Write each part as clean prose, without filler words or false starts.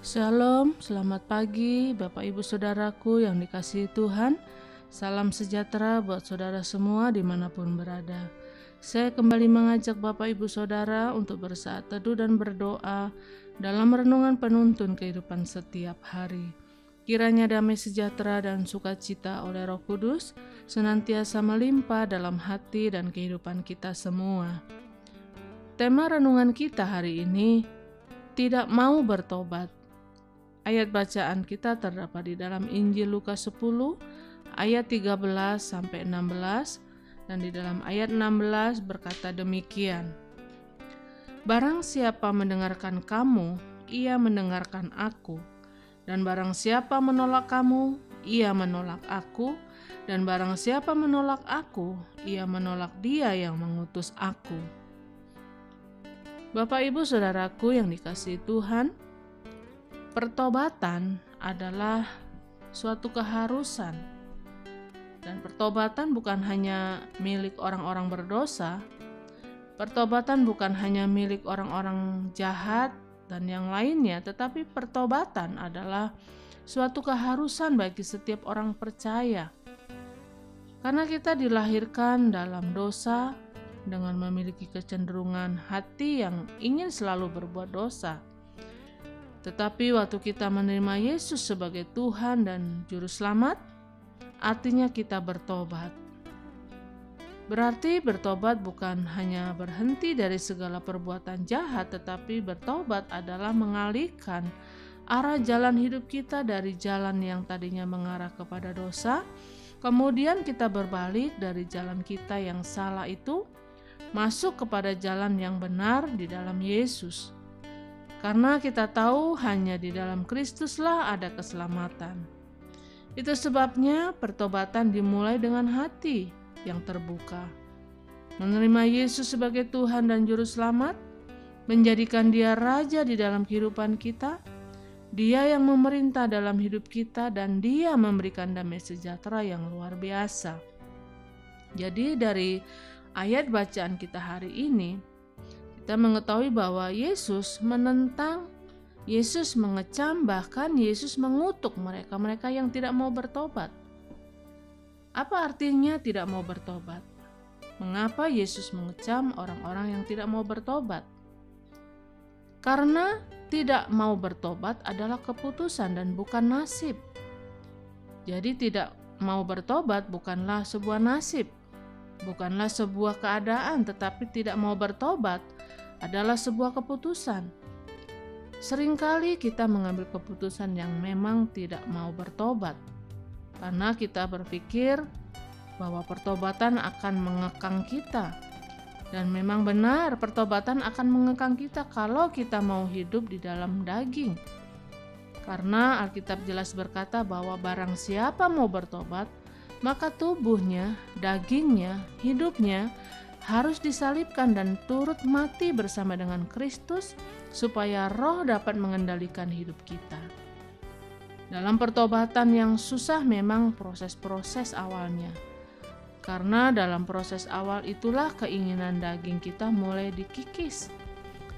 Shalom, selamat pagi Bapak Ibu Saudaraku yang dikasihi Tuhan. Salam sejahtera buat saudara semua dimanapun berada. Saya kembali mengajak Bapak Ibu Saudara untuk bersaat teduh dan berdoa dalam renungan penuntun kehidupan setiap hari. Kiranya damai sejahtera dan sukacita oleh Roh Kudus senantiasa melimpah dalam hati dan kehidupan kita semua. Tema renungan kita hari ini, tidak mau bertobat. Ayat bacaan kita terdapat di dalam Injil Lukas 10 ayat 13 sampai 16 dan di dalam ayat 16 berkata demikian. Barang siapa mendengarkan kamu, ia mendengarkan aku, dan barang siapa menolak kamu, ia menolak aku, dan barang siapa menolak aku, ia menolak dia yang mengutus aku. Bapak Ibu Saudaraku yang dikasihi Tuhan, pertobatan adalah suatu keharusan, dan pertobatan bukan hanya milik orang-orang berdosa. Pertobatan bukan hanya milik orang-orang jahat dan yang lainnya, tetapi pertobatan adalah suatu keharusan bagi setiap orang percaya. Karena kita dilahirkan dalam dosa dengan memiliki kecenderungan hati yang ingin selalu berbuat dosa. Tetapi waktu kita menerima Yesus sebagai Tuhan dan Juru Selamat, artinya kita bertobat. Berarti bertobat bukan hanya berhenti dari segala perbuatan jahat, tetapi bertobat adalah mengalihkan arah jalan hidup kita dari jalan yang tadinya mengarah kepada dosa, kemudian kita berbalik dari jalan kita yang salah itu, masuk kepada jalan yang benar di dalam Yesus. Karena kita tahu hanya di dalam Kristuslah ada keselamatan. Itu sebabnya pertobatan dimulai dengan hati yang terbuka. Menerima Yesus sebagai Tuhan dan Juru Selamat, menjadikan Dia Raja di dalam kehidupan kita, Dia yang memerintah dalam hidup kita, dan Dia memberikan damai sejahtera yang luar biasa. Jadi dari ayat bacaan kita hari ini, kita mengetahui bahwa Yesus menentang, Yesus mengecam, bahkan Yesus mengutuk mereka yang tidak mau bertobat. Apa artinya tidak mau bertobat? Mengapa Yesus mengecam orang-orang yang tidak mau bertobat? Karena tidak mau bertobat adalah keputusan dan bukan nasib. Jadi tidak mau bertobat bukanlah sebuah nasib, bukanlah sebuah keadaan, tetapi tidak mau bertobat adalah sebuah keputusan. Seringkali kita mengambil keputusan yang memang tidak mau bertobat, karena kita berpikir bahwa pertobatan akan mengekang kita. Dan memang benar, pertobatan akan mengekang kita kalau kita mau hidup di dalam daging. Karena Alkitab jelas berkata bahwa barang siapa mau bertobat, maka tubuhnya, dagingnya, hidupnya harus disalibkan dan turut mati bersama dengan Kristus supaya roh dapat mengendalikan hidup kita. Dalam pertobatan yang susah memang proses-proses awalnya. Karena dalam proses awal itulah keinginan daging kita mulai dikikis.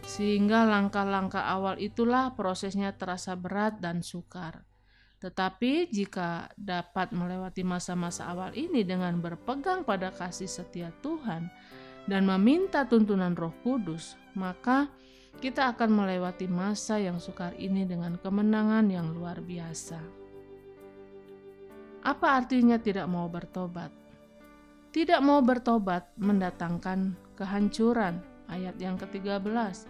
Sehingga langkah-langkah awal itulah prosesnya terasa berat dan sukar. Tetapi jika dapat melewati masa-masa awal ini dengan berpegang pada kasih setia Tuhan dan meminta tuntunan Roh Kudus, maka kita akan melewati masa yang sukar ini dengan kemenangan yang luar biasa. Apa artinya tidak mau bertobat? Tidak mau bertobat mendatangkan kehancuran, ayat yang ke-13.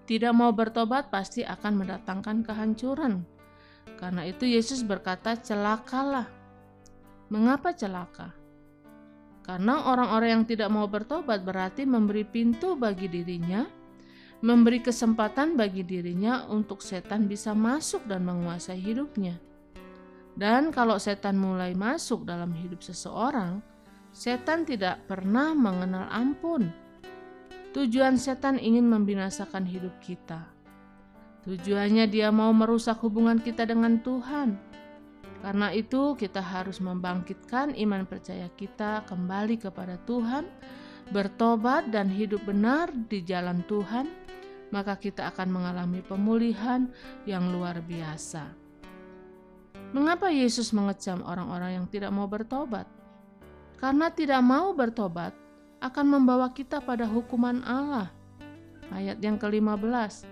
Tidak mau bertobat pasti akan mendatangkan kehancuran. Karena itu Yesus berkata, celakalah. Mengapa celaka? Karena orang-orang yang tidak mau bertobat berarti memberi pintu bagi dirinya, memberi kesempatan bagi dirinya untuk setan bisa masuk dan menguasai hidupnya. Dan kalau setan mulai masuk dalam hidup seseorang, setan tidak pernah mengenal ampun. Tujuan setan ingin membinasakan hidup kita. Tujuannya dia mau merusak hubungan kita dengan Tuhan. Karena itu kita harus membangkitkan iman percaya kita kembali kepada Tuhan, bertobat dan hidup benar di jalan Tuhan, maka kita akan mengalami pemulihan yang luar biasa. Mengapa Yesus mengecam orang-orang yang tidak mau bertobat? Karena tidak mau bertobat akan membawa kita pada hukuman Allah. Ayat yang ke-15.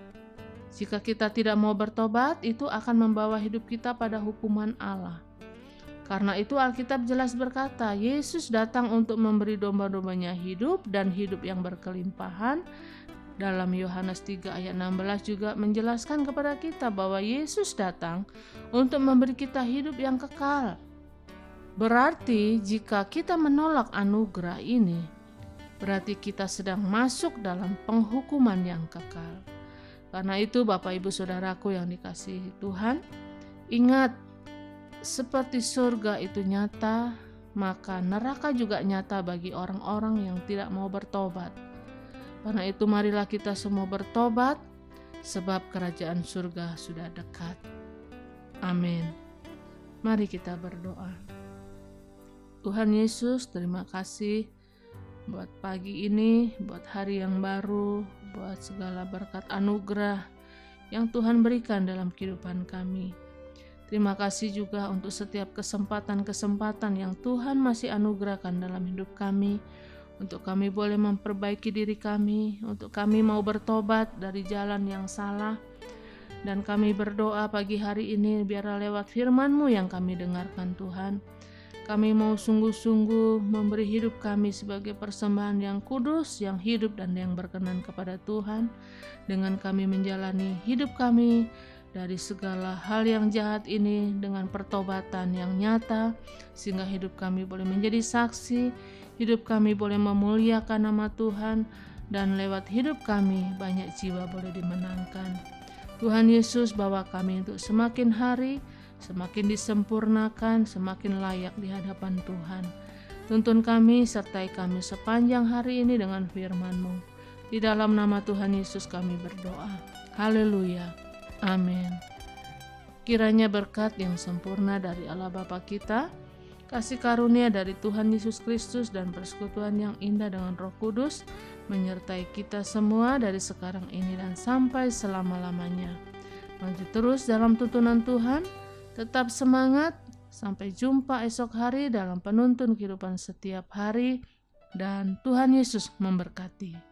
Jika kita tidak mau bertobat, itu akan membawa hidup kita pada hukuman Allah. Karena itu Alkitab jelas berkata, Yesus datang untuk memberi domba-dombanya hidup dan hidup yang berkelimpahan. Dalam Yohanes 3 ayat 16 juga menjelaskan kepada kita bahwa Yesus datang untuk memberi kita hidup yang kekal. Berarti jika kita menolak anugerah ini, berarti kita sedang masuk dalam penghukuman yang kekal. Karena itu Bapak Ibu Saudaraku yang dikasihi Tuhan, ingat, seperti surga itu nyata, maka neraka juga nyata bagi orang-orang yang tidak mau bertobat. Karena itu marilah kita semua bertobat, sebab kerajaan surga sudah dekat. Amin. Mari kita berdoa. Tuhan Yesus, terima kasih buat pagi ini, buat hari yang baru, buat segala berkat anugerah yang Tuhan berikan dalam kehidupan kami. Terima kasih juga untuk setiap kesempatan-kesempatan yang Tuhan masih anugerahkan dalam hidup kami, untuk kami boleh memperbaiki diri kami, untuk kami mau bertobat dari jalan yang salah. Dan kami berdoa pagi hari ini biarlah lewat firman-Mu yang kami dengarkan Tuhan, kami mau sungguh-sungguh memberi hidup kami sebagai persembahan yang kudus, yang hidup dan yang berkenan kepada Tuhan. Dengan kami menjalani hidup kami dari segala hal yang jahat ini dengan pertobatan yang nyata, sehingga hidup kami boleh menjadi saksi, hidup kami boleh memuliakan nama Tuhan, dan lewat hidup kami banyak jiwa boleh dimenangkan. Tuhan Yesus bawa kami untuk semakin hari semakin disempurnakan, semakin layak di hadapan Tuhan. Tuntun kami, sertai kami sepanjang hari ini dengan firman-Mu. Di dalam nama Tuhan Yesus kami berdoa. Haleluya. Amin. Kiranya berkat yang sempurna dari Allah Bapa kita, kasih karunia dari Tuhan Yesus Kristus, dan persekutuan yang indah dengan Roh Kudus menyertai kita semua dari sekarang ini dan sampai selama-lamanya. Maju terus dalam tuntunan Tuhan, tetap semangat, sampai jumpa esok hari dalam penuntun kehidupan setiap hari, dan Tuhan Yesus memberkati.